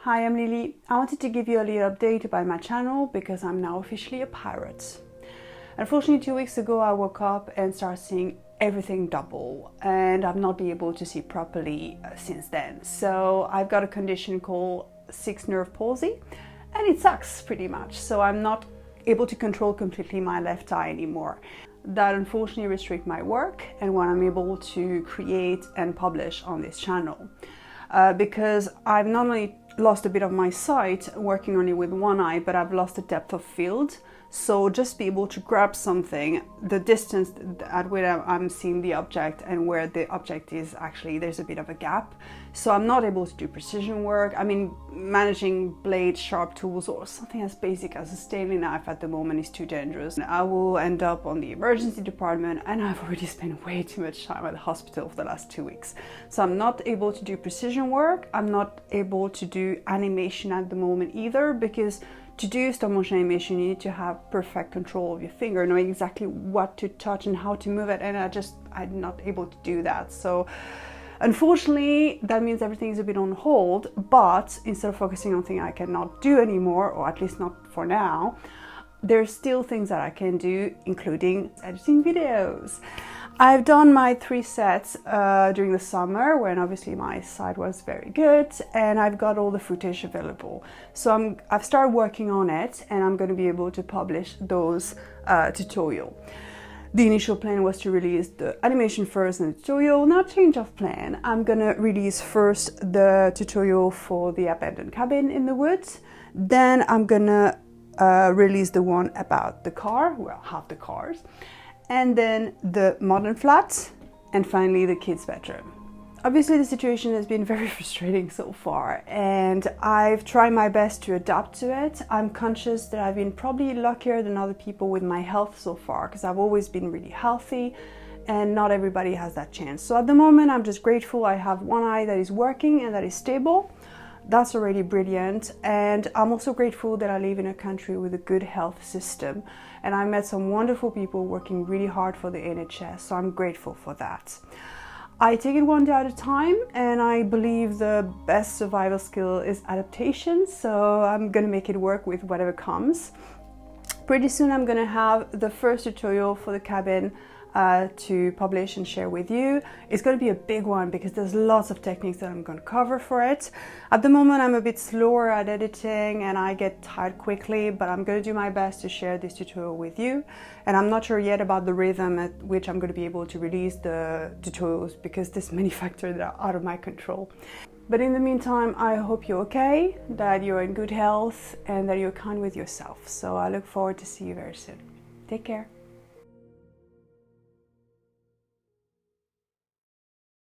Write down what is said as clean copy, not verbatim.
Hi, I'm Lili. I wanted to give you a little update about my channel because I'm now officially a pirate. Unfortunately, 2 weeks ago I woke up and started seeing everything double, and I've not been able to see properly since then. So I've got a condition called sixth nerve palsy, and it sucks pretty much. So I'm not able to control completely my left eye anymore. That unfortunately restricts my work and what I'm able to create and publish on this channel. Because I've not only lost a bit of my sight working only with one eye, but I've lost the depth of field. So just be able to grab something, the distance at which I'm seeing the object and where the object is, actually there's a bit of a gap. So I'm not able to do precision work. I mean, managing blade, sharp tools, or something as basic as a Stanley knife at the moment is too dangerous. I will end up on the emergency department, and I've already spent way too much time at the hospital for the last 2 weeks. So I'm not able to do precision work. I'm not able to do animation at the moment either, because to do stop motion animation, you need to have perfect control of your finger, knowing exactly what to touch and how to move it, and I'm not able to do that. So unfortunately, that means everything is a bit on hold, but instead of focusing on things I cannot do anymore, or at least not for now, there's still things that I can do, including editing videos. I've done my 3 sets during the summer, when obviously my sight was very good, and I've got all the footage available. So I've started working on it, and I'm going to be able to publish those tutorials. The initial plan was to release the animation first and the tutorial. Now change of plan. I'm going to release first the tutorial for the abandoned cabin in the woods. Then I'm going to release the one about the car, well, half the cars. And then the modern flat, and finally the kids' bedroom. Obviously the situation has been very frustrating so far, and I've tried my best to adapt to it. I'm conscious that I've been probably luckier than other people with my health so far, because I've always been really healthy, and not everybody has that chance. So at the moment I'm just grateful I have one eye that is working and that is stable. That's already brilliant, and I'm also grateful that I live in a country with a good health system, and I met some wonderful people working really hard for the NHS, so I'm grateful for that. I take it one day at a time, and I believe the best survival skill is adaptation, so I'm gonna make it work with whatever comes. Pretty soon I'm gonna have the first tutorial for the cabin to publish and share with you. It's going to be a big one because there's lots of techniques that I'm going to cover for it. At the moment I'm a bit slower at editing and I get tired quickly, but I'm going to do my best to share this tutorial with you. And I'm not sure yet about the rhythm at which I'm going to be able to release the tutorials, because there's many factors that are out of my control. But in the meantime, I hope you're okay, that you're in good health, and that you're kind with yourself. So I look forward to see you very soon. Take care.